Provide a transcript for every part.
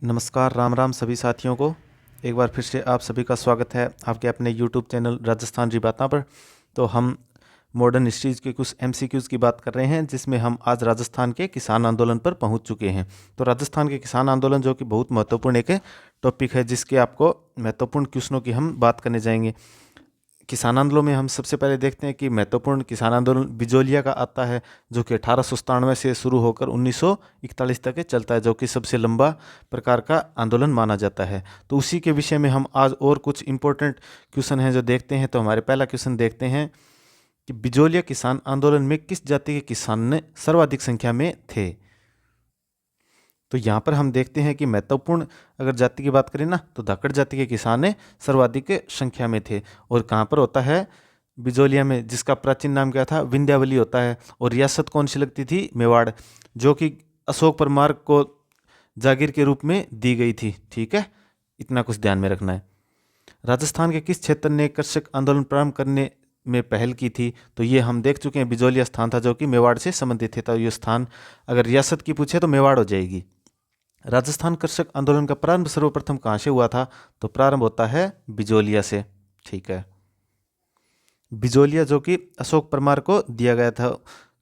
नमस्कार, राम राम सभी साथियों को। एक बार फिर से आप सभी का स्वागत है आपके अपने यूट्यूब चैनल राजस्थान जी बातें पर। तो हम मॉडर्न हिस्ट्रीज के कुछ एमसीक्यूज़ की बात कर रहे हैं, जिसमें हम आज राजस्थान के किसान आंदोलन पर पहुंच चुके हैं। तो राजस्थान के किसान आंदोलन जो कि बहुत महत्वपूर्ण एक टॉपिक है, जिसके आपको महत्वपूर्ण क्वेश्चनों की हम बात करने जाएंगे। किसान आंदोलन में हम सबसे पहले देखते हैं कि महत्वपूर्ण किसान आंदोलन बिजोलिया का आता है, जो कि 1897 से शुरू होकर 1941 तक चलता है, जो कि सबसे लंबा प्रकार का आंदोलन माना जाता है। तो उसी के विषय में हम आज और कुछ इंपॉर्टेंट क्वेश्चन हैं जो देखते हैं। तो हमारे पहला क्वेश्चन देखते हैं कि बिजोलिया किसान आंदोलन में किस जाति के किसान ने सर्वाधिक संख्या में थे। तो यहाँ पर हम देखते हैं कि महत्वपूर्ण अगर जाति की बात करें ना, तो धाकड़ जाति के किसान सर्वाधिक संख्या में थे। और कहाँ पर होता है? बिजोलिया में, जिसका प्राचीन नाम क्या था? विंध्यावली होता है। और रियासत कौन सी लगती थी? मेवाड़, जो कि अशोक परमार को जागीर के रूप में दी गई थी। ठीक है, इतना कुछ ध्यान में रखना है। राजस्थान के किस क्षेत्र ने कृषक आंदोलन प्रारंभ करने में पहल की थी? तो ये हम देख चुके हैं, बिजोलिया स्थान था जो कि मेवाड़ से संबंधित था। तो ये स्थान अगर रियासत की पूछे तो मेवाड़ हो जाएगी। राजस्थान कृषक आंदोलन का प्रारंभ सर्वप्रथम कहाँ से हुआ था? तो प्रारंभ होता है बिजोलिया से। ठीक है, बिजोलिया जो कि अशोक परमार को दिया गया था।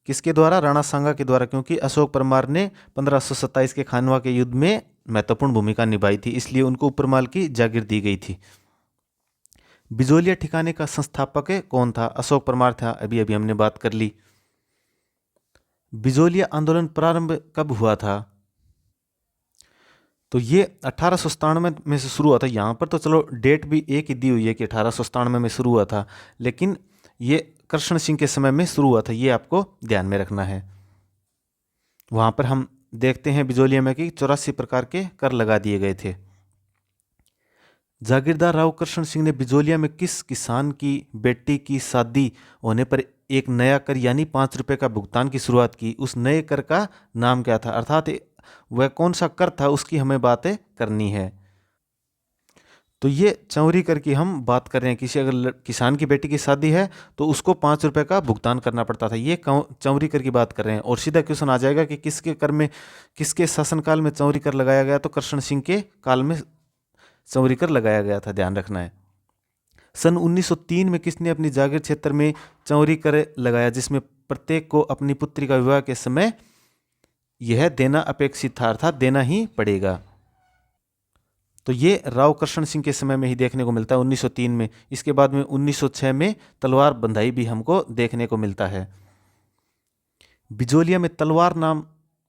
किसके द्वारा? राणा सांगा के द्वारा, क्योंकि अशोक परमार ने 1527 के खानवा के युद्ध में महत्वपूर्ण भूमिका निभाई थी, इसलिए उनको उपरमाल की जागीर दी गई थी। बिजोलिया ठिकाने का संस्थापक कौन था? अशोक परमार था, अभी अभी हमने बात कर ली। बिजोलिया आंदोलन प्रारंभ कब हुआ था? तो ये 1897 में से शुरू हुआ था। यहाँ पर तो चलो डेट भी एक ही दी हुई है कि 1897 में शुरू हुआ था, लेकिन ये कृष्ण सिंह के समय में शुरू हुआ था, ये आपको ध्यान में रखना है। वहाँ पर हम देखते हैं बिजोलिया में कि 84 प्रकार के कर लगा दिए गए थे। जागीरदार राव कृष्ण सिंह ने बिजोलिया में किस किसान की बेटी की शादी होने पर एक नया कर यानी 5 रुपये का भुगतान की शुरुआत की? उस नए कर का नाम क्या था, अर्थात वह कौन सा कर था, उसकी हमें बातें करनी है। तो ये चौरी कर की हम बात कर रहे हैं। किसी अगर किसान की बेटी की शादी है तो उसको 5 रुपये का भुगतान करना पड़ता था, ये चौरी कर की बात कर रहे हैं। और सीधा क्वेश्चन आ जाएगा कि किसके कर में, किसके शासनकाल में चौरी कर लगाया गया? तो कृष्ण सिंह के काल में चौरी कर लगाया गया था, ध्यान रखना है। सन 1903 में किसने अपनी जागीर क्षेत्र में चौरी कर लगाया, जिसमें प्रत्येक को अपनी पुत्री का विवाह के समय यह देना अपेक्षित था, अर्थात देना ही पड़ेगा? तो ये राव कृष्ण सिंह के समय में ही देखने को मिलता है, 1903 में। इसके बाद में 1906 में तलवार बंधाई भी हमको देखने को मिलता है। बिजोलिया में तलवार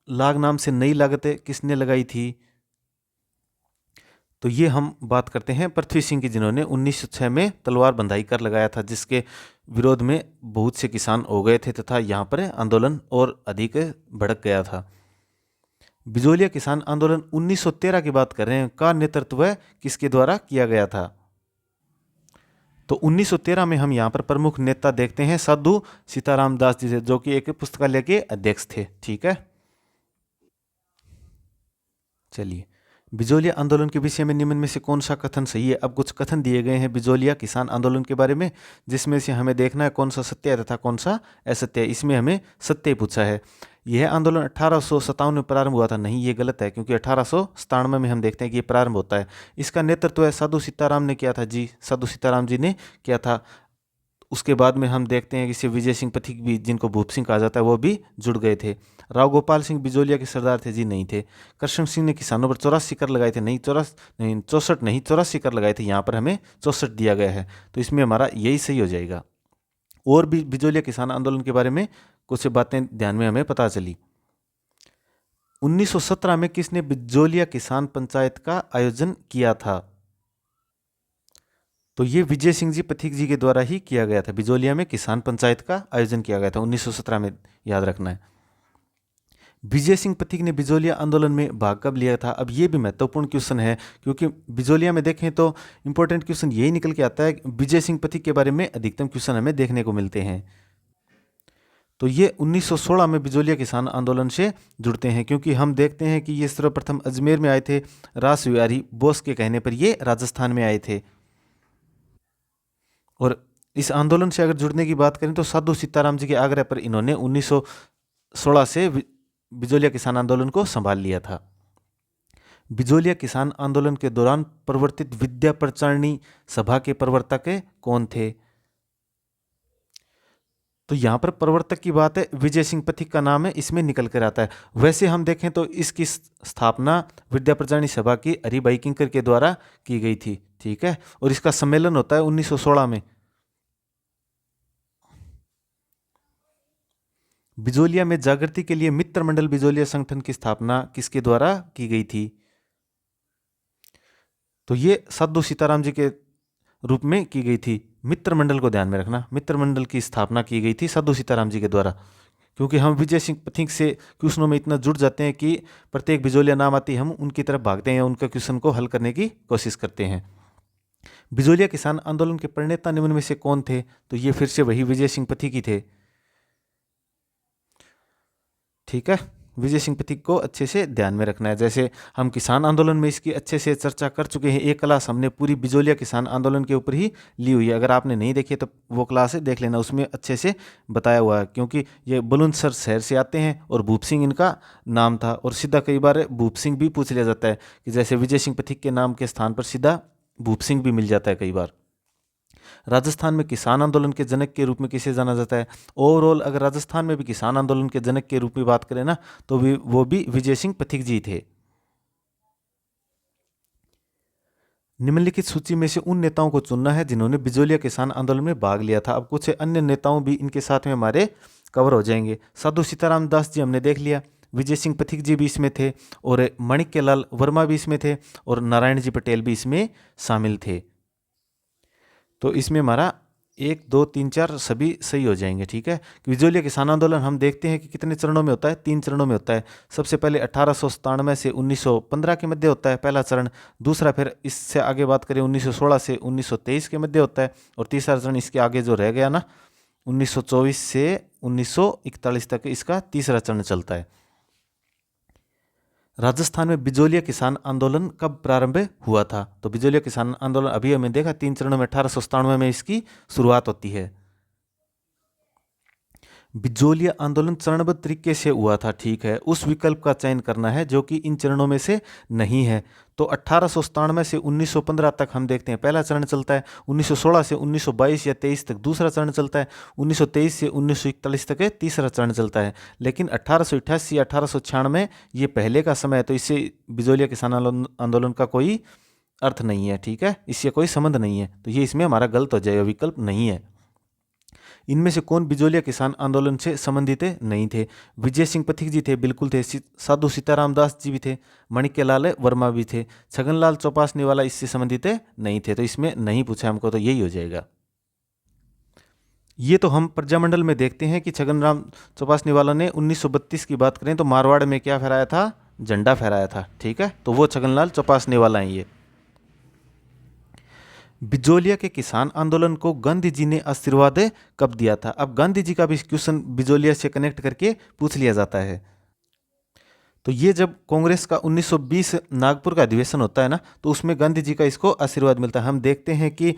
लाग नाम से नई लागतें किसने लगाई थी? तो ये हम बात करते हैं पृथ्वी सिंह की, जिन्होंने 1906 में तलवार बंधाई कर लगाया था, जिसके विरोध में बहुत से किसान हो गए थे तथा यहाँ पर आंदोलन और अधिक भड़क गया था। बिजोलिया किसान आंदोलन 1913 की बात कर रहे हैं, का नेतृत्व किसके द्वारा किया गया था? तो 1913 में हम यहाँ पर प्रमुख नेता देखते हैं साधु सीताराम दास जी से, जो कि एक पुस्तकालय के अध्यक्ष थे। ठीक है, चलिए, बिजोलिया आंदोलन के विषय में निम्न में से कौन सा कथन सही है? अब कुछ कथन दिए गए हैं बिजोलिया किसान आंदोलन के बारे में, जिसमें से हमें देखना है कौन सा सत्य है तथा कौन सा असत्य है। इसमें हमें सत्य पूछा है। यह आंदोलन 1857 में प्रारंभ हुआ था, नहीं, ये गलत है, क्योंकि 1897 में हम देखते हैं कि ये प्रारंभ होता है। इसका नेतृत्व है साधु सीताराम ने किया था। जी, साधु सीताराम जी ने किया था। उसके बाद में हम देखते हैं कि इसे विजय सिंह पथिक भी, जिनको भूप सिंह कहा जाता है, वो भी जुड़ गए थे। राव गोपाल सिंह बिजोलिया के सरदार थे? जी, नहीं थे। कृष्ण सिंह ने किसानों पर 84 कर लगाए थे? नहीं, 64 नहीं, 84 कर लगाए थे। यहाँ पर हमें 64 दिया गया है, तो इसमें हमारा यही सही हो जाएगा। और भी बिजोलिया किसान आंदोलन के बारे में कुछ बातें ध्यान में हमें पता चली। 1917 में किसने बिजोलिया किसान पंचायत का आयोजन किया था? तो ये विजय सिंह जी पथिक जी के द्वारा ही किया गया था। बिजोलिया में किसान पंचायत का आयोजन किया गया था 1917 में, याद रखना है। विजय सिंह पथिक ने बिजोलिया आंदोलन में भाग कब लिया था? अब ये भी महत्वपूर्ण क्वेश्चन है, क्योंकि बिजोलिया में देखें तो इंपॉर्टेंट क्वेश्चन यही निकल के आता है। विजय सिंह पथिक के बारे में अधिकतम क्वेश्चन हमें देखने को मिलते हैं। तो ये 1916 में बिजोलिया किसान आंदोलन से जुड़ते हैं, क्योंकि हम देखते हैं कि ये सर्वप्रथम अजमेर में आए थे। रास बिहारी बोस के कहने पर ये राजस्थान में आए थे। और इस आंदोलन से अगर जुड़ने की बात करें तो साधु सीताराम जी के आग्रह पर इन्होंने 1916 से बिजोलिया किसान आंदोलन को संभाल लिया था। बिजोलिया किसान आंदोलन के दौरान प्रवर्तित विद्या प्रचारिणी सभा के प्रवर्तक कौन थे? तो यहाँ पर प्रवर्तक की बात है, विजय सिंह पथिक का नाम है, इसमें निकल कर आता है। वैसे हम देखें तो इसकी स्थापना विद्या प्रचारिणी सभा की हरिभाई किंकर के द्वारा की गई थी, ठीक है। और इसका सम्मेलन होता है 1916 में। बिजोलिया में जागृति के लिए मित्र मंडल बिजोलिया संगठन की स्थापना किसके द्वारा की गई थी? तो ये साधु सीताराम जी के रूप में की गई थी। मित्र मंडल को ध्यान में रखना, मित्र मंडल की स्थापना की गई थी साधु सीताराम जी के द्वारा। क्योंकि हम विजय सिंह पथिक से क्वेश्चनों में इतना जुड़ जाते हैं कि प्रत्येक बिजोलिया नाम आती हम उनकी तरफ भागते हैं या उनका क्वेश्चन को हल करने की कोशिश करते हैं। बिजोलिया किसान आंदोलन के प्रणेता निम्न में से कौन थे? तो ये फिर से वही विजय सिंह पथिक ही थे, ठीक है। विजय सिंह पथिक को अच्छे से ध्यान में रखना है। जैसे हम किसान आंदोलन में इसकी अच्छे से चर्चा कर चुके हैं, एक क्लास हमने पूरी बिजोलिया किसान आंदोलन के ऊपर ही ली हुई है। अगर आपने नहीं देखी तो वो क्लास है, देख लेना, उसमें अच्छे से बताया हुआ है। क्योंकि ये बुलंदशहर शहर से आते हैं और भूप सिंह इनका नाम था। और सीधा कई बार भूप सिंह भी पूछ लिया जाता है कि जैसे विजय सिंह पथिक के नाम के स्थान पर सीधा भूप सिंह भी मिल जाता है कई बार। राजस्थान में किसान आंदोलन के जनक के रूप में किसे जाना जाता है? ओवरऑल अगर राजस्थान में भी किसान आंदोलन के जनक के रूप में बात करें ना, तो वो भी विजय सिंह पथिक जी थे। निम्नलिखित सूची में से उन नेताओं को चुनना है जिन्होंने बिजोलिया किसान आंदोलन में भाग लिया था। अब कुछ अन्य नेताओं भी इनके साथ में हमारे कवर हो जाएंगे। साधु सीताराम दास जी हमने देख लिया, विजय सिंह पथिक जी भी इसमें थे, और माणिक्य लाल वर्मा भी इसमें थे, और नारायण जी पटेल भी इसमें शामिल थे। तो इसमें हमारा 1, 2, 3, 4 सभी सही हो जाएंगे, ठीक है। बिजोलिया किसान आंदोलन हम देखते हैं कि कितने चरणों में होता है, 3 चरणों में होता है। सबसे पहले 1897 से 1915 के मध्य होता है पहला चरण। दूसरा फिर इससे आगे बात करें 1916 से 1923 के मध्य होता है। और तीसरा चरण इसके आगे जो रह गया ना, 1924 से 1941 तक इसका तीसरा चरण चलता है। राजस्थान में बिजोलिया किसान आंदोलन कब प्रारंभ हुआ था? तो बिजोलिया किसान आंदोलन अभी हमें देखा 3 चरणों में 1897 में इसकी शुरुआत होती है। बिजोलिया आंदोलन चरणबद्ध तरीके से हुआ था, ठीक है। उस विकल्प का चयन करना है जो कि इन चरणों में से नहीं है। तो 1897 से 1915 तक हम देखते हैं पहला चरण चलता है। 1916 से 1922 या 23 तक दूसरा चरण चलता है। 1923 से 1941 तक तीसरा चरण चलता है। लेकिन 1888 या 1896 ये पहले का समय है, तो इससे बिजोलिया किसान आंदोलन का कोई अर्थ नहीं है, ठीक है, इससे कोई संबंध नहीं है। तो ये इसमें हमारा गलत हो जाएगा, विकल्प नहीं है। इनमें से कौन बिजोलिया किसान आंदोलन से संबंधित नहीं थे? विजय सिंह पथिक जी थे, बिल्कुल थे। साधु सीताराम दास जी भी थे, माणिक्य लाल वर्मा भी थे। छगनलाल चौपासने वाला इससे संबंधित नहीं थे, तो इसमें नहीं पूछा हमको, तो यही हो जाएगा। ये तो हम प्रजामंडल में देखते हैं कि छगनराम चौपासने वाला ने 1932 की बात करें तो मारवाड़ में क्या फहराया था? झंडा फहराया था, ठीक है। तो वो छगनलाल चौपासने वाला है ये। बिजोलिया के किसान आंदोलन को गांधी जी ने आशीर्वाद कब दिया था? अब गांधी जी का भी क्वेश्चन बिजोलिया से कनेक्ट करके पूछ लिया जाता है। तो ये जब कांग्रेस का 1920 नागपुर का अधिवेशन होता है ना, तो उसमें गांधी जी का इसको आशीर्वाद मिलता है। हम देखते हैं कि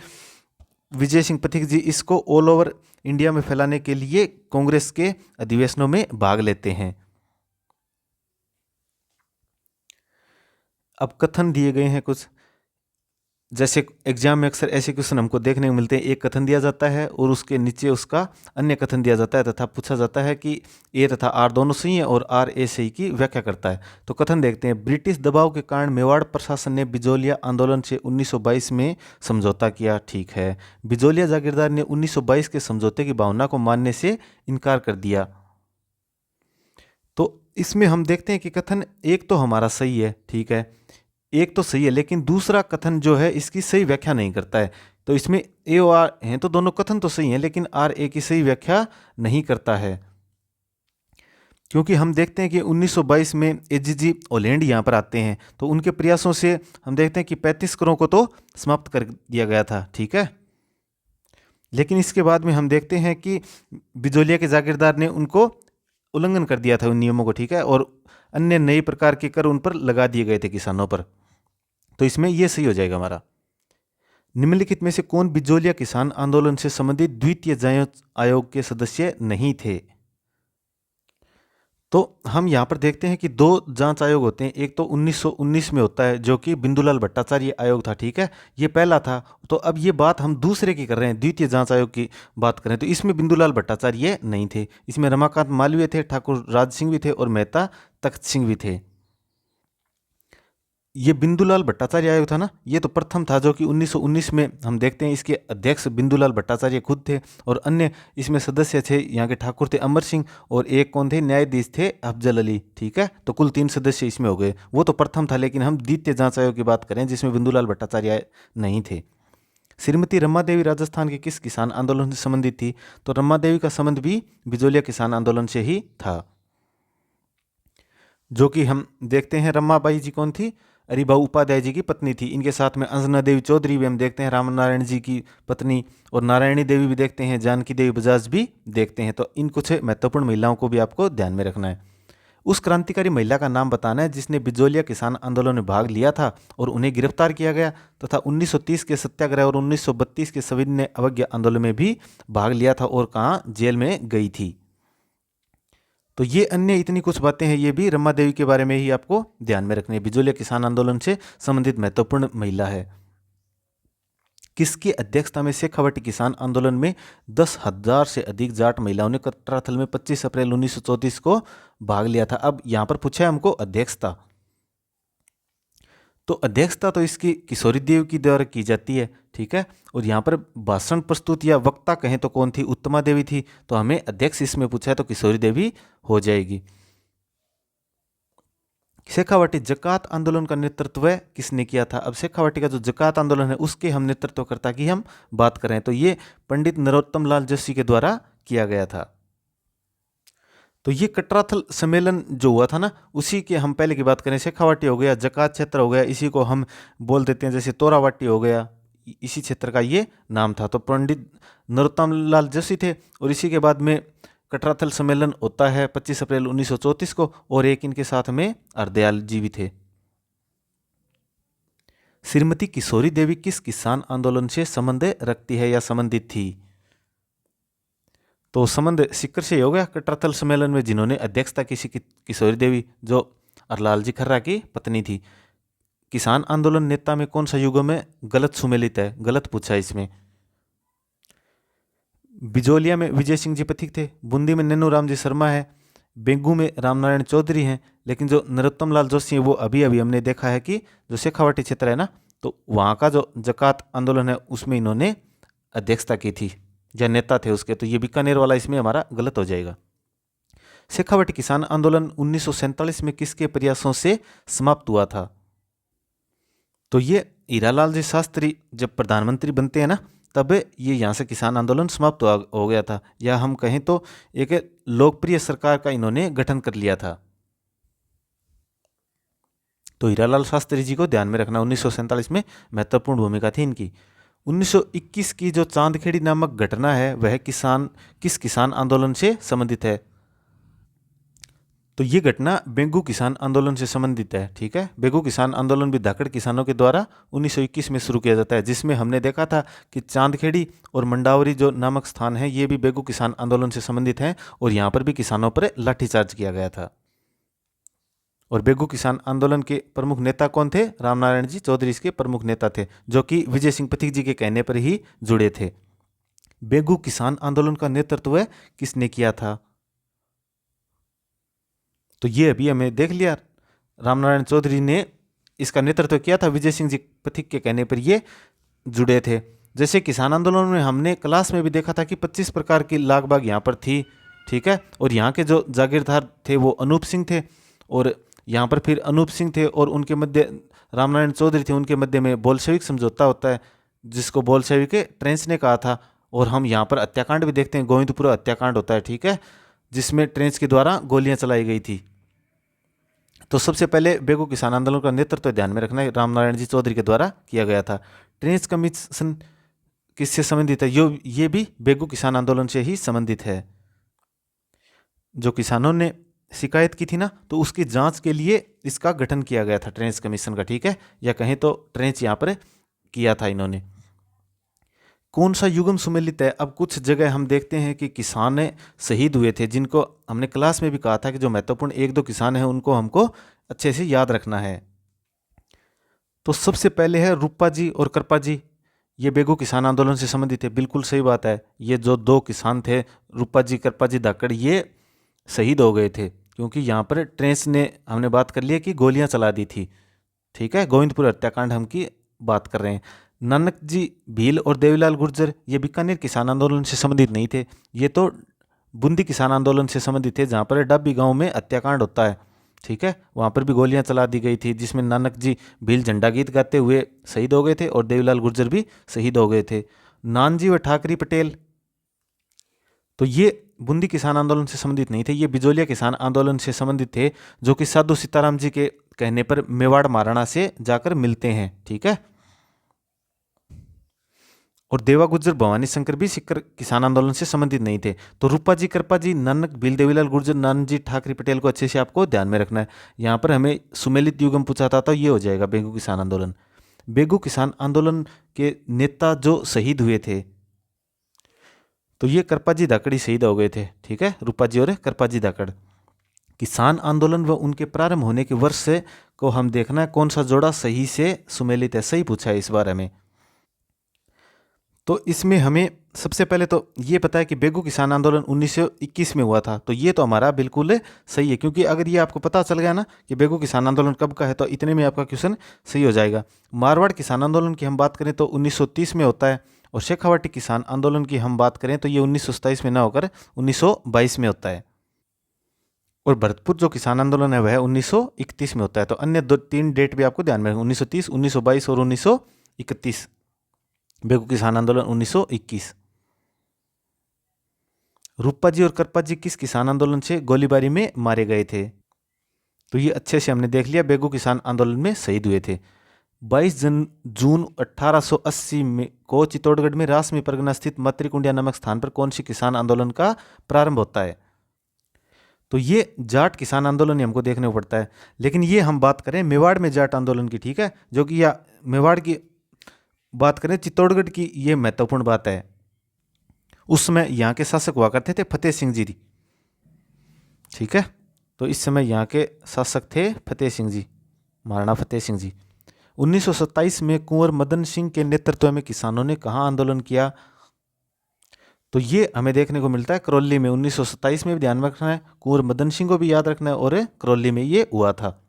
विजय सिंह पथिक जी इसको ऑल ओवर इंडिया में फैलाने के लिए कांग्रेस के अधिवेशनों में भाग लेते हैं। अब कथन दिए गए हैं कुछ, जैसे एग्जाम में अक्सर ऐसे क्वेश्चन हमको देखने को मिलते हैं। एक कथन दिया जाता है और उसके नीचे उसका अन्य कथन दिया जाता है तथा पूछा जाता है कि ए तथा आर दोनों सही है और आर ए सही की व्याख्या करता है। तो कथन देखते हैं। ब्रिटिश दबाव के कारण मेवाड़ प्रशासन ने बिजोलिया आंदोलन से 1922 में समझौता किया, ठीक है। बिजोलिया जागीरदार ने 1922 के समझौते की भावना को मानने से इनकार कर दिया। तो इसमें हम देखते हैं कि कथन एक तो हमारा सही है, ठीक है, एक तो सही है, लेकिन दूसरा कथन जो है इसकी सही व्याख्या नहीं करता है। तो इसमें ए और आर हैं, तो दोनों कथन तो सही हैं, लेकिन आर ए की सही व्याख्या नहीं करता है। क्योंकि हम देखते हैं कि 1922 में एजीजी ओलैंड यहाँ पर आते हैं, तो उनके प्रयासों से हम देखते हैं कि 35 करों को तो समाप्त कर दिया गया था, ठीक है। लेकिन इसके बाद में हम देखते हैं कि बिजोलिया के जागीरदार ने उनको उल्लंघन कर दिया था उन नियमों को, ठीक है, और अन्य नए प्रकार के कर उन पर लगा दिए गए थे किसानों पर। तो इसमें यह सही हो जाएगा हमारा। निम्नलिखित में से कौन बिजोलिया किसान आंदोलन से संबंधित द्वितीय जांच आयोग के सदस्य नहीं थे? तो हम यहाँ पर देखते हैं कि दो जांच आयोग होते हैं। एक तो 1919 में होता है जो कि बिंदुलाल भट्टाचार्य आयोग था, ठीक है, ये पहला था। तो अब ये बात हम दूसरे की कर रहे हैं, द्वितीय जांच आयोग की बात करें तो इसमें बिंदुलाल भट्टाचार्य नहीं थे, इसमें रमाकांत मालवीय थे, ठाकुर राज सिंह भी थे और मेहता तख्त सिंह भी थे। ये बिंदुलाल भट्टाचार्य आयोग था ना, ये तो प्रथम था जो कि 1919 में हम देखते हैं इसके अध्यक्ष बिंदुलाल भट्टाचार्य खुद थे और अन्य इसमें सदस्य थे यहाँ के ठाकुर थे अमर सिंह और एक कौन थे, न्यायाधीश थे अफजल अली, ठीक है। तो कुल 3 सदस्य इसमें हो गए, वो तो प्रथम था। लेकिन हम द्वितीय जांच आयोग की बात करें जिसमें बिंदुलाल भट्टाचार्य नहीं थे। श्रीमती रमा देवी राजस्थान के किस किसान आंदोलन से संबंधित थी? तो रमा देवी का संबंध भी बिजोलिया किसान आंदोलन से ही था, जो कि हम देखते हैं रमाबाई जी कौन थी, हरिभाऊ उपाध्याय जी की पत्नी थी। इनके साथ में अंजना देवी चौधरी भी हम देखते हैं, रामनारायण जी की पत्नी, और नारायणी देवी भी देखते हैं, जानकी देवी बजाज भी देखते हैं। तो इन कुछ महत्वपूर्ण महिलाओं को भी आपको ध्यान में रखना है। उस क्रांतिकारी महिला का नाम बताना है जिसने बिजोलिया किसान आंदोलन में भाग लिया था और उन्हें गिरफ्तार किया गया तथा 1930 के सत्याग्रह और 1932 के सविनय अवज्ञा आंदोलन में भी भाग लिया था और कहाँ, जेल में गई थी। तो ये अन्य इतनी कुछ बातें हैं, ये भी रमा देवी के बारे में ही आपको ध्यान में रखनी है। बिजोलिया किसान आंदोलन से संबंधित महत्वपूर्ण महिला है। किसकी अध्यक्षता में शेखावटी किसान आंदोलन में 10,000 से अधिक जाट महिलाओं ने कटराथल में 25 अप्रैल 1934 को भाग लिया था? अब यहां पर पूछा है हमको अध्यक्षता, तो अध्यक्षता तो इसकी किशोरी देवी की द्वारा की जाती है, ठीक है। और यहाँ पर भाषण प्रस्तुत या वक्ता कहें तो कौन थी, उत्तमा देवी थी। तो हमें अध्यक्ष इसमें पूछा है तो किशोरी देवी हो जाएगी। शेखावटी जकात आंदोलन का नेतृत्व किसने किया था? अब शेखावटी का जो जकात आंदोलन है उसके हम नेतृत्वकर्ता की हम बात करें तो ये पंडित नरोत्तम लाल जोशी के द्वारा किया गया था। तो ये कटराथल सम्मेलन जो हुआ था ना, उसी के हम पहले की बात करें, शेखावाटी हो गया, जकात क्षेत्र हो गया, इसी को हम बोल देते हैं जैसे तोरावाटी हो गया, इसी क्षेत्र का ये नाम था। तो पंडित नरोत्तम लाल जोशी थे और इसी के बाद में कटराथल सम्मेलन होता है 25 अप्रैल 1934 को, और एक इनके साथ में हरदयाल जी भी थे। श्रीमती किशोरी देवी किस किसान आंदोलन से संबंध रखती है या संबंधित थी? तो संबंध सिक्कर से हो गया। कटराथल सम्मेलन में जिन्होंने अध्यक्षता की किशोरी देवी, जो हरलाल जी खर्रा की पत्नी थी। किसान आंदोलन नेता में कौन सा युग में गलत सुमेलित है? गलत पूछा इसमें। बिजोलिया में विजय सिंह जी पथिक थे, बूंदी में नैनू राम जी शर्मा है, बेंगू में रामनारायण चौधरी हैं। लेकिन जो नरोत्तम लाल जोशी है वो अभी अभी हमने देखा है कि जो शेखावाटी क्षेत्र है ना, तो वहाँ का जो जकात आंदोलन है उसमें इन्होंने अध्यक्षता की थी या नेता थे उसके। तो ये बीकानेर वाला इसमें हमारा गलत हो जाएगा। शेखावटी किसान आंदोलन 1947 में किसके प्रयासों से समाप्त हुआ था? तो ये हीरालाल जी शास्त्री जब प्रधानमंत्री बनते हैं ना, तब ये यहाँ से किसान आंदोलन समाप्त हो गया था, या हम कहें तो एक लोकप्रिय सरकार का इन्होंने गठन कर लिया था। तो हीरालाल शास्त्री जी को ध्यान में रखना, 1947 में महत्वपूर्ण भूमिका थी इनकी। 1921 की जो चांदखेड़ी नामक घटना है वह किस किसान आंदोलन से संबंधित है? तो ये घटना बेंगू किसान आंदोलन से संबंधित है, ठीक है। बेंगू किसान आंदोलन भी धाकड़ किसानों के द्वारा 1921 में शुरू किया जाता है, जिसमें हमने देखा था कि चांदखेड़ी और मंडावरी जो नामक स्थान है ये भी बेंगू किसान आंदोलन से संबंधित हैं और यहाँ पर भी किसानों पर लाठीचार्ज किया गया था। और बेंगू किसान आंदोलन के प्रमुख नेता कौन थे? रामनारायण जी चौधरी इसके प्रमुख नेता थे, जो कि विजय सिंह पथिक जी के कहने पर ही जुड़े थे। बेंगू किसान आंदोलन का नेतृत्व किसने किया था? तो ये अभी हमें देख लिया, रामनारायण चौधरी ने इसका नेतृत्व किया था, विजय सिंह जी पथिक के कहने पर ये जुड़े थे। जैसे किसान आंदोलन में हमने क्लास में भी देखा था कि 25 प्रकार की लाग बाग यहाँ पर थी, ठीक है। और यहाँ के जो जागीरदार थे वो अनूप सिंह थे, और यहाँ पर फिर अनूप सिंह थे और उनके मध्य रामनारायण चौधरी थे, उनके मध्य में बोल्शेविक समझौता होता है जिसको बोल्शेविक ट्रेंच ने कहा था। और हम यहाँ पर हत्याकांड भी देखते हैं, गोविंदपुरा हत्याकांड होता है, ठीक है, जिसमें ट्रेंच के द्वारा गोलियां चलाई गई थी। तो सबसे पहले बेंगू किसान आंदोलन का नेतृत्व ध्यान में रखना है रामनारायण जी चौधरी के द्वारा किया गया था। ट्रेंच कमीशन किससे संबंधित है? ये भी बेंगू किसान आंदोलन से ही संबंधित है। जो किसानों ने शिकायत की थी ना, तो उसकी जांच के लिए इसका गठन किया गया था, ट्रेंच कमीशन का, ठीक है, या कहें तो ट्रेंच यहाँ पर किया था इन्होंने। कौन सा युगम सुमेलित है? अब कुछ जगह हम देखते हैं कि किसान शहीद हुए थे, जिनको हमने क्लास में भी कहा था कि जो महत्वपूर्ण एक दो किसान हैं उनको हमको अच्छे से याद रखना है। तो सबसे पहले है रूपा जी और कृपा जी, ये बेगू किसान आंदोलन से संबंधित है। बिल्कुल सही बात है, ये जो दो किसान थे रूपा जी कृपा जी धाकड़, ये शहीद हो गए थे क्योंकि यहाँ पर ट्रेंच ने, हमने बात कर लिया कि गोलियां चला दी थी। ठीक है, गोविंदपुर हत्याकांड हम की बात कर रहे हैं। नानक जी भील और देवीलाल गुर्जर, ये बीकानेर किसान आंदोलन से संबंधित नहीं थे, ये तो बूंदी किसान आंदोलन से संबंधित थे, जहाँ पर डाबी गांव में हत्याकांड होता है। ठीक है, वहाँ पर भी गोलियां चला दी गई थी, जिसमें नानक जी भील झंडा गीत गाते हुए शहीद हो गए थे और देवीलाल गुर्जर भी शहीद हो गए थे। नानजी व ठाकरी पटेल, तो ये बूंदी किसान आंदोलन से संबंधित नहीं थे, ये बिजोलिया किसान आंदोलन से संबंधित थे, जो कि साधु सीताराम जी के कहने पर मेवाड़ महाराणा से जाकर मिलते हैं। ठीक है, और देवा गुर्जर भवानी शंकर भी सिक्कर किसान आंदोलन से संबंधित नहीं थे। तो रूपा जी कृपा जी नानक भील देवीलाल गुर्जर नानक जी ठाकरे पटेल को अच्छे से आपको ध्यान में रखना है। यहाँ पर हमें सुमेलित युगम पूछा था तो ये हो जाएगा बेगू किसान आंदोलन। बेगू किसान आंदोलन के नेता जो शहीद हुए थे, तो ये कृपा जी धाकड़ शहीद हो गए थे। ठीक है, रूपा जी और कृपा जी धाकड़। किसान आंदोलन व उनके प्रारंभ होने के वर्ष से को हम देखना है कौन सा जोड़ा सही से सुमेलित है। सही पूछा है इस बार हमें। तो इसमें हमें सबसे पहले तो ये पता है कि बेगू किसान आंदोलन 1921 में हुआ था, तो ये तो हमारा बिल्कुल सही है, क्योंकि अगर ये आपको पता चल गया ना कि बेगू किसान आंदोलन कब का है, तो इतने में आपका क्वेश्चन सही हो जाएगा। मारवाड़ किसान आंदोलन की हम बात करें तो 1930 में होता है, और शेखावाटी किसान आंदोलन की हम बात करें तो ये 1927 में ना होकर 1922 में होता है। और भरतपुर जो किसान आंदोलन है वह 1931 में होता है। तो अन्य दो तीन डेट भी आपको ध्यान में रखना, 1930, 1922 और 1931। बेगू किसान आंदोलन 1921। रूपा जी और कृपा जी किस किसान आंदोलन से गोलीबारी में मारे गए थे? तो ये अच्छे से हमने देख लिया, बेगू किसान आंदोलन में शहीद हुए थे। 22 जून 1880 में को चित्तौड़गढ़ में रासमी परगना स्थित मत्रिकुंडिया नामक स्थान पर कौन सी किसान आंदोलन का प्रारंभ होता है? तो ये जाट किसान आंदोलन ही हमको देखने को पड़ता है, लेकिन ये हम बात करें मेवाड़ में जाट आंदोलन की। ठीक है, जो कि या मेवाड़ की बात करें चित्तौड़गढ़ की, ये महत्वपूर्ण बात है। उस समय यहाँ के शासक हुआ करते थे फतेह सिंह जी। ठीक है, तो इस समय यहाँ के शासक थे फतेह सिंह जी, महाराणा फतेह सिंह जी। 1927 में कुंवर मदन सिंह के नेतृत्व में किसानों ने कहाँ आंदोलन किया? तो ये हमें देखने को मिलता है करौली में। 1927 में भी ध्यान रखना है, कुंवर मदन सिंह को भी याद रखना है, और करौली में ये हुआ था।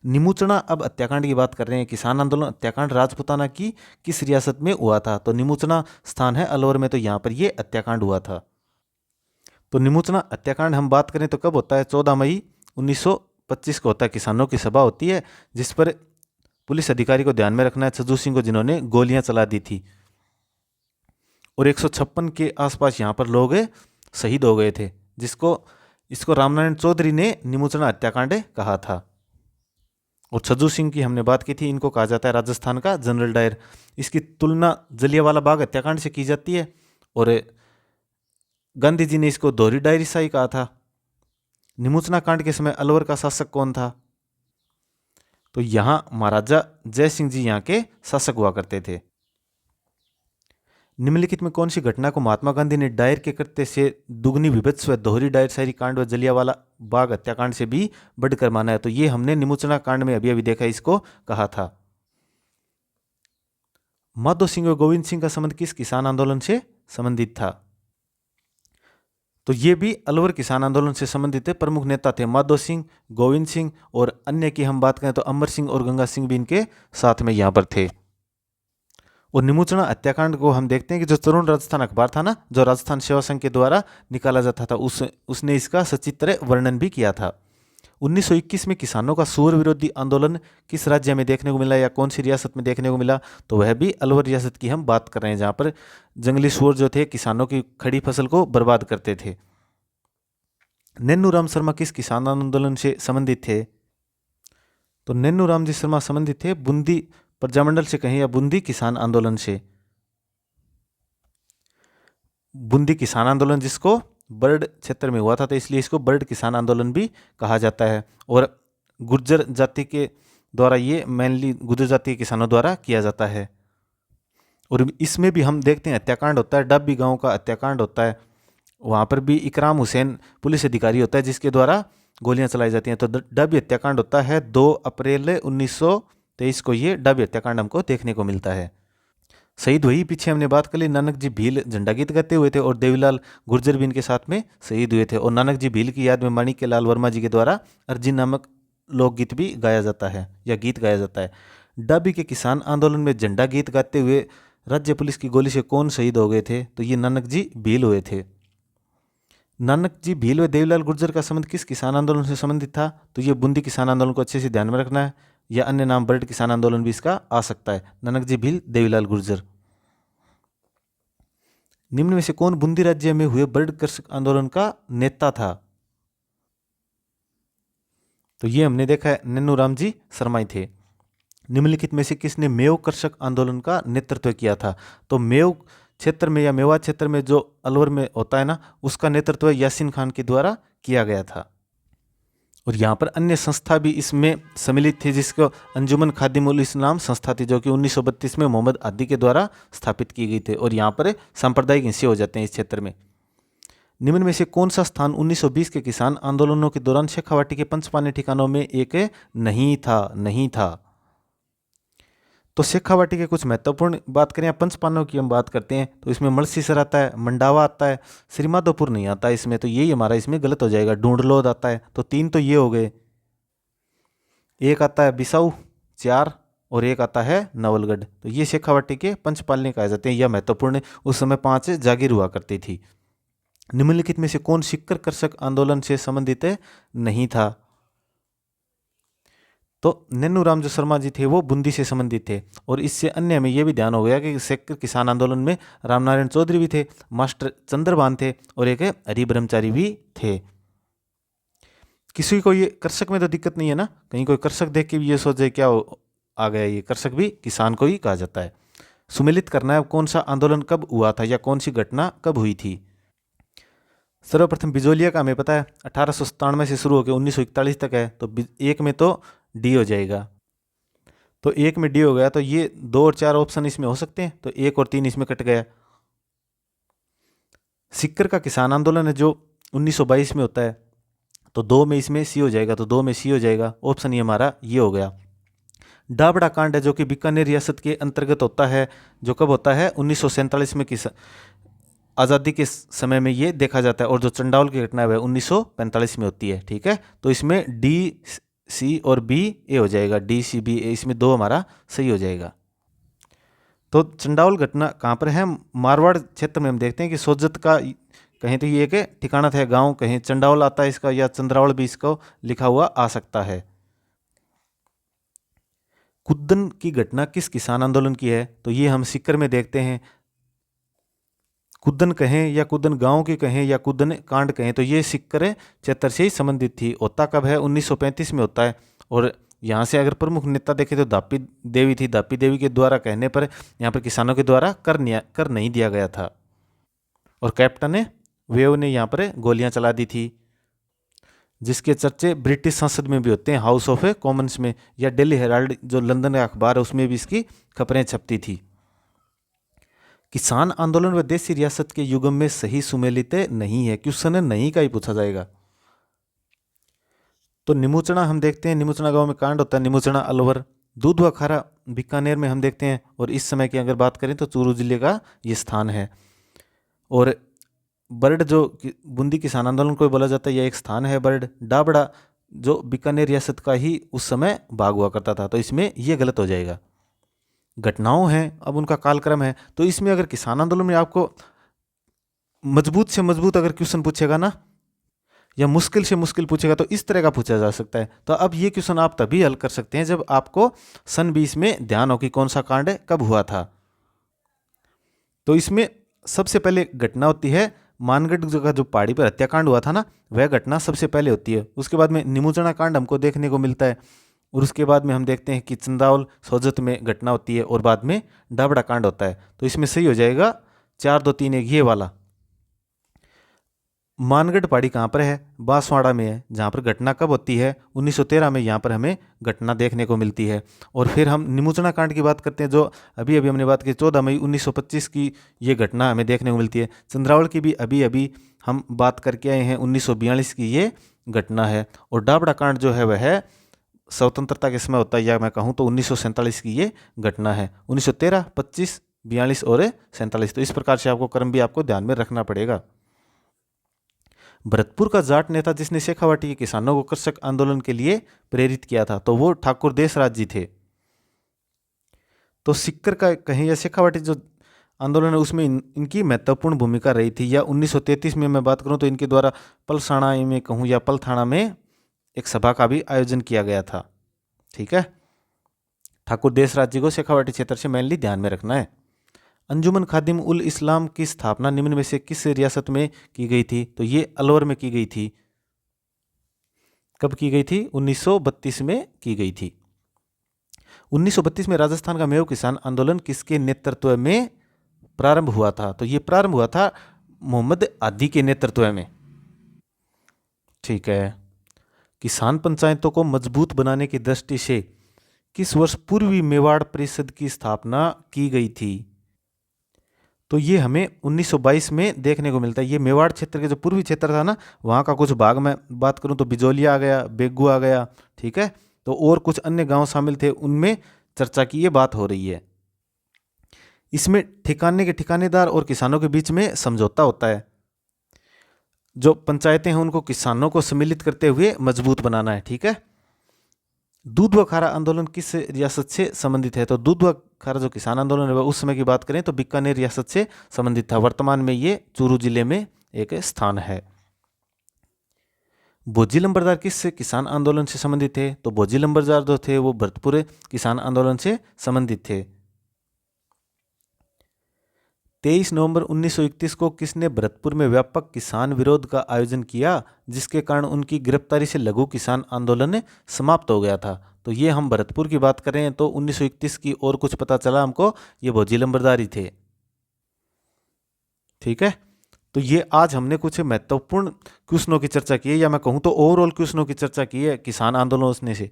निमुचना, अब हत्याकांड की बात कर रहे हैं, किसान आंदोलन हत्याकांड राजपुताना की किस रियासत में हुआ था? तो निमुचना स्थान है अलवर में, तो यहाँ पर ये हत्याकांड हुआ था। तो निमुचना हत्याकांड हम बात करें तो कब होता है? 14 मई 1925 को होता है। किसानों की सभा होती है जिस पर पुलिस अधिकारी को ध्यान में रखना है, छज्जू सिंह को, जिन्होंने गोलियां चला दी थी, और 156 के आसपास यहाँ पर लोग शहीद हो गए थे, इसको रामनारायण चौधरी ने निमुचना हत्याकांड कहा था। और छज्जू सिंह की हमने बात की थी, इनको कहा जाता है राजस्थान का जनरल डायर। इसकी तुलना जलियांवाला बाग हत्याकांड से की जाती है, और गांधी जी ने इसको दोहरी डायरी सा ही कहा था। निमुचना कांड के समय अलवर का शासक कौन था? तो यहां महाराजा जय सिंह जी यहाँ के शासक हुआ करते थे। निम्नलिखित में कौन सी घटना को महात्मा गांधी ने डायर के कृत्य से दुगनी विभत्स व दोहरी डायर शायरी कांड व जलियांवाला बाग हत्याकांड से भी बढ़कर माना है? तो ये हमने निमुचना कांड में अभी अभी देखा, इसको कहा था। माधो सिंह और गोविंद सिंह का संबंध किस किसान आंदोलन से संबंधित था? तो ये भी अलवर किसान आंदोलन से संबंधित है। प्रमुख नेता थे माधो सिंह, गोविंद सिंह, और अन्य की हम बात करें तो अमर सिंह और गंगा सिंह भी इनके साथ में यहां पर थे। और निमुचना हत्याकांड को हम देखते हैं कि जो तरुण राजस्थान अखबार था ना, जो राजस्थान सेवा संघ के द्वारा निकाला जाता था, उसने इसका सचित्र वर्णन भी किया था। 1921 में किसानों का सूअर विरोधी आंदोलन किस राज्य में देखने को मिला, या कौन सी रियासत में देखने को मिला? तो वह भी अलवर रियासत की हम बात कर रहे हैं, जहां पर जंगली सूअर जो थे किसानों की खड़ी फसल को बर्बाद करते थे। नैनू राम शर्मा किस किसान आंदोलन से संबंधित थे? तो नैनू राम जी शर्मा संबंधित थे बूंदी प्रजामंडल से कहें या बूंदी किसान आंदोलन से। बूंदी किसान आंदोलन जिसको बर्ड क्षेत्र में हुआ था, तो इसलिए इसको बर्ड किसान आंदोलन भी कहा जाता है। और गुर्जर जाति के द्वारा, ये मेनली गुर्जर जाति के किसानों द्वारा किया जाता है। और इसमें भी हम देखते हैं हत्याकांड होता है, डब्बी गांव का हत्याकांड होता है, वहाँ पर भी इकराम हुसैन पुलिस अधिकारी होता है जिसके द्वारा गोलियां चलाई जाती हैं। तो डब्बी हत्याकांड होता है 2 अप्रैल 1923 को, ये डब्बी हत्याकांड हमको देखने को मिलता है। शहीद वही पीछे हमने बात कर ली, नानक जी भील झंडा गीत गाते हुए थे और देवीलाल गुर्जर भी इनके साथ में शहीद हुए थे। और नानक जी भील की याद में माणिक्य लाल वर्मा जी के द्वारा अर्जी नामक लोकगीत भी गाया जाता है या गीत गाया जाता है। डब्बी के किसान आंदोलन में झंडा गीत गाते हुए राज्य पुलिस की गोली से कौन शहीद हो गए थे? तो ये नानक जी भील हुए थे। नानक जी भील व देवीलाल गुर्जर का संबंध किस किसान आंदोलन से संबंधित था? तो ये बूंदी किसान आंदोलन को अच्छे से ध्यान में रखना है, या अन्य नाम बर्ड किसान आंदोलन भी इसका आ सकता है। नानक जी भील, देवीलाल गुर्जर। निम्न में से कौन बूंदी राज्य में हुए बर्ड कृषक आंदोलन का नेता था? तो ये हमने देखा है नन्नूराम जी शर्मा थे। निम्नलिखित में से किसने मेव कृषक आंदोलन का नेतृत्व किया था? तो मेव क्षेत्र में या मेवात क्षेत्र में जो अलवर में होता है ना, उसका नेतृत्व यासीन खान के द्वारा किया गया था। और यहाँ पर अन्य संस्था भी इसमें सम्मिलित थी, जिसको अंजुमन खादिमुल इस्लाम संस्था थी, जो कि 1932 में मोहम्मद आदि के द्वारा स्थापित की गई थी। और यहाँ पर सांप्रदायिक हिंसे हो जाते हैं इस क्षेत्र में। निम्न में से कौन सा स्थान 1920 के किसान आंदोलनों के दौरान शेखावाटी के पंचपानी ठिकानों में एक नहीं था? तो शेखावाटी के कुछ महत्वपूर्ण बात करें, पंचपानों की हम बात करते हैं, तो इसमें मलसीसर आता है, मंडावा आता है, श्रीमाधोपुर नहीं आता है इसमें, तो यही हमारा इसमें गलत हो जाएगा। ढूंढलोद आता है, तो 3 तो ये हो गए। एक आता है बिसाऊ 4, और एक आता है नवलगढ़। तो ये शेखावाटी के पंचपालने कहे जाते हैं, यह महत्वपूर्ण। उस समय 5 जागीर हुआ करती थी। निम्नलिखित में से कौन सिक्कर कृषक आंदोलन से संबंधित नहीं था? तो नन्नूराम जो शर्मा जी थे वो बूंदी से संबंधित थे। और इससे अन्य में ये भी ध्यान हो गया कि सिक्कर किसान आंदोलन में रामनारायण चौधरी भी थे, मास्टर चंद्रभान थे, और एक हरि ब्रह्मचारी भी थे। किसी को ये कृषक में तो दिक्कत नहीं है ना, कहीं कोई कृषक देख के भी ये सोचे क्या आ गया, ये कृषक भी किसान को ही कहा जाता है। सुमेलित करना है कौन सा आंदोलन कब हुआ था या कौन सी घटना कब हुई थी। सर्वप्रथम बिजोलिया का हमें पता है 1897 से शुरू होकर 1941 तक है, तो एक में तो डी हो जाएगा। तो एक में डी हो गया, तो ये 2 और 4 ऑप्शन इसमें हो सकते हैं, तो 1 और 3 इसमें कट गया। सिक्कर का किसान आंदोलन है जो 1922 में होता है, तो 2 में इसमें सी हो जाएगा, तो 2 में सी हो जाएगा। ऑप्शन ये हमारा ये हो गया। डाबड़ा कांड है जो कि बीकानेर रियासत के अंतर्गत होता है, जो कब होता है 1947 में, आज़ादी के समय में ये देखा जाता है। और जो चंडावल की घटना है 1945 में होती है। ठीक है, तो इसमें डी सी और बी ए हो जाएगा, डी सी बी ए, इसमें 2 हमारा सही हो जाएगा। तो चंडावल घटना कहाँ पर है? मारवाड़ क्षेत्र में हम देखते हैं कि सोजत का कहीं तो ये एक ठिकाना था गांव, कहीं चंडावल आता है इसका, या चंद्रावल भी इसको लिखा हुआ आ सकता है। कुद्दन की घटना किस किसान आंदोलन की है? तो ये हम सिक्कर में देखते हैं। कुद्दन कहें या कुद्दन गांव की कहें या कुद्दन कांड कहें, तो ये सिक्कर क्षेत्र से ही संबंधित थी। होता कब है? 1935 में होता है। और यहाँ से अगर प्रमुख नेता देखें तो दापी देवी थी। दापी देवी के द्वारा कहने पर यहाँ पर किसानों के द्वारा कर नहीं दिया गया था, और कैप्टन वेव ने यहाँ पर गोलियां चला दी थी, जिसके चर्चे ब्रिटिश संसद में भी होते हैं, हाउस ऑफ कॉमन्स में, या डेली हेराल्ड जो लंदन का अखबार है उसमें भी इसकी खबरें छपती थी। किसान आंदोलन व देशी रियासत के युगम में सही सुमेलित नहीं है। क्वेश्चन नहीं का ही पूछा जाएगा। तो निमुचना हम देखते हैं, निमुचना गांव में कांड होता है, निमुचना अलवर। दूधवा खारा बीकानेर में हम देखते हैं। और इस समय की अगर बात करें तो चूरू जिले का ये स्थान है। और बर्ड जो बूंदी किसान आंदोलन को बोला जाता है, यह एक स्थान है बर्ड। डाबड़ा जो बीकानेर रियासत का ही उस समय भाग हुआ करता था, तो इसमें यह गलत हो जाएगा। घटनाओं हैं, अब उनका कालक्रम है। तो इसमें अगर किसान आंदोलन में आपको मजबूत से मजबूत अगर क्वेश्चन पूछेगा ना, या मुश्किल से मुश्किल पूछेगा, तो इस तरह का पूछा जा सकता है। तो अब ये क्वेश्चन आप तभी हल कर सकते हैं जब आपको सन 20 में ध्यान हो कि कौन सा कांड कब हुआ था। तो इसमें सबसे पहले घटना होती है मानगढ़ का जो पहाड़ी पर हत्याकांड हुआ था ना, वह घटना सबसे पहले होती है। उसके बाद में निमुचना कांड हमको देखने को मिलता है, और उसके बाद में हम देखते हैं कि चंदावल सोजत में घटना होती है, और बाद में डाबड़ा कांड होता है। तो इसमें सही हो जाएगा 4 2 3 1 ये वाला। मानगढ़ पहाड़ी कहाँ पर है? बांसवाड़ा में है। जहाँ पर घटना कब होती है? 1913 में यहाँ पर हमें घटना देखने को मिलती है। और फिर हम निमुचना कांड की बात करते हैं, जो अभी अभी हमने बात की 14 मई 1925 की ये घटना हमें देखने को मिलती है। चंद्रावल की भी अभी अभी हम बात करके आए हैं, 1942 की ये घटना है। और डाबड़ा कांड जो है वह स्वतंत्रता के समय होता है, या मैं कहूँ तो 1947 की ये घटना है। 1913, 25, 42 और 47। तो इस प्रकार से आपको क्रम भी आपको ध्यान में रखना पड़ेगा। भरतपुर का जाट नेता जिसने शेखावाटी के किसानों को कृषक आंदोलन के लिए प्रेरित किया था, तो वो ठाकुर देशराज जी थे। तो सिक्कर का कहीं या शेखावाटी जो आंदोलन है उसमें इनकी महत्वपूर्ण भूमिका रही थी। या 1933 में मैं बात करूं तो इनके द्वारा पलसाणा में कहूं या पलथाना में एक सभा का भी आयोजन किया गया था। ठीक है, ठाकुर देशराज जी को शेखावाटी क्षेत्र से मेनली ध्यान में रखना है। अंजुमन खादिम उल इस्लाम की स्थापना निम्न में से किस रियासत में की गई थी? तो ये अलवर में की गई थी। कब की गई थी? 1932 में की गई थी। 1932 में राजस्थान का मेव किसान आंदोलन किसके नेतृत्व में प्रारंभ हुआ था? तो ये प्रारंभ हुआ था मोहम्मद आदी के नेतृत्व में। ठीक है, किसान पंचायतों को मजबूत बनाने की दृष्टि से किस वर्ष पूर्वी मेवाड़ परिषद की स्थापना की गई थी? तो ये हमें 1922 में देखने को मिलता है। ये मेवाड़ क्षेत्र के जो पूर्वी क्षेत्र था ना, वहाँ का कुछ भाग में बात करूँ तो बिजोलिया आ गया, बेगू आ गया। ठीक है, तो और कुछ अन्य गांव शामिल थे, उनमें चर्चा की ये बात हो रही है। इसमें ठिकाने के ठिकानेदार और किसानों के बीच में समझौता होता है। जो पंचायतें हैं उनको किसानों को सम्मिलित करते हुए मजबूत बनाना है। ठीक है, दूध व खारा आंदोलन किस रियासत से संबंधित है? तो दूध व खारा जो किसान आंदोलन है उस समय की बात करें तो बीकानेर रियासत से संबंधित था। वर्तमान में ये चूरू जिले में एक स्थान है। भोजी लंबरदार किस किसान आंदोलन से संबंधित थे? तो भोजी लंबरदार जो थे वो भरतपुर किसान आंदोलन से संबंधित थे। 23 नवंबर 1931 को किसने भरतपुर में व्यापक किसान विरोध का आयोजन किया, जिसके कारण उनकी गिरफ्तारी से लघु किसान आंदोलन समाप्त हो गया था? तो ये हम भरतपुर की बात करें तो 1931 की, और कुछ पता चला हमको ये भोजी लंबरदार ही थे। ठीक है, तो ये आज हमने कुछ महत्वपूर्ण क्वेश्चनों की चर्चा की है, या मैं कहूँ तो ओवरऑल क्वेश्चनों की चर्चा की है किसान आंदोलन से।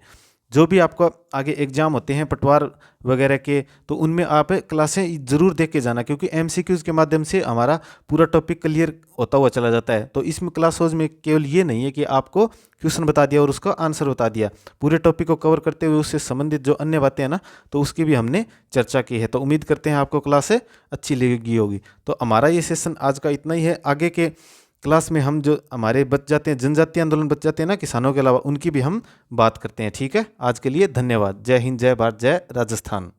जो भी आपको आगे एग्जाम होते हैं पटवार वगैरह के, तो उनमें आप क्लासें ज़रूर देख के जाना, क्योंकि एमसीक्यूज़ के माध्यम से हमारा पूरा टॉपिक क्लियर होता हुआ चला जाता है। तो इसमें क्लासेज में केवल ये नहीं है कि आपको क्वेश्चन बता दिया और उसका आंसर बता दिया, पूरे टॉपिक को कवर करते हुए उससे संबंधित जो अन्य बातें हैं ना, तो उसकी भी हमने चर्चा की है। तो उम्मीद करते हैं आपको क्लास अच्छी लगी होगी। तो हमारा ये सेशन आज का इतना ही है। आगे के क्लास में हम जो हमारे बच जाते हैं जनजातीय आंदोलन बच जाते हैं ना किसानों के अलावा, उनकी भी हम बात करते हैं। ठीक है, आज के लिए धन्यवाद। जय हिंद, जय भारत, जय राजस्थान।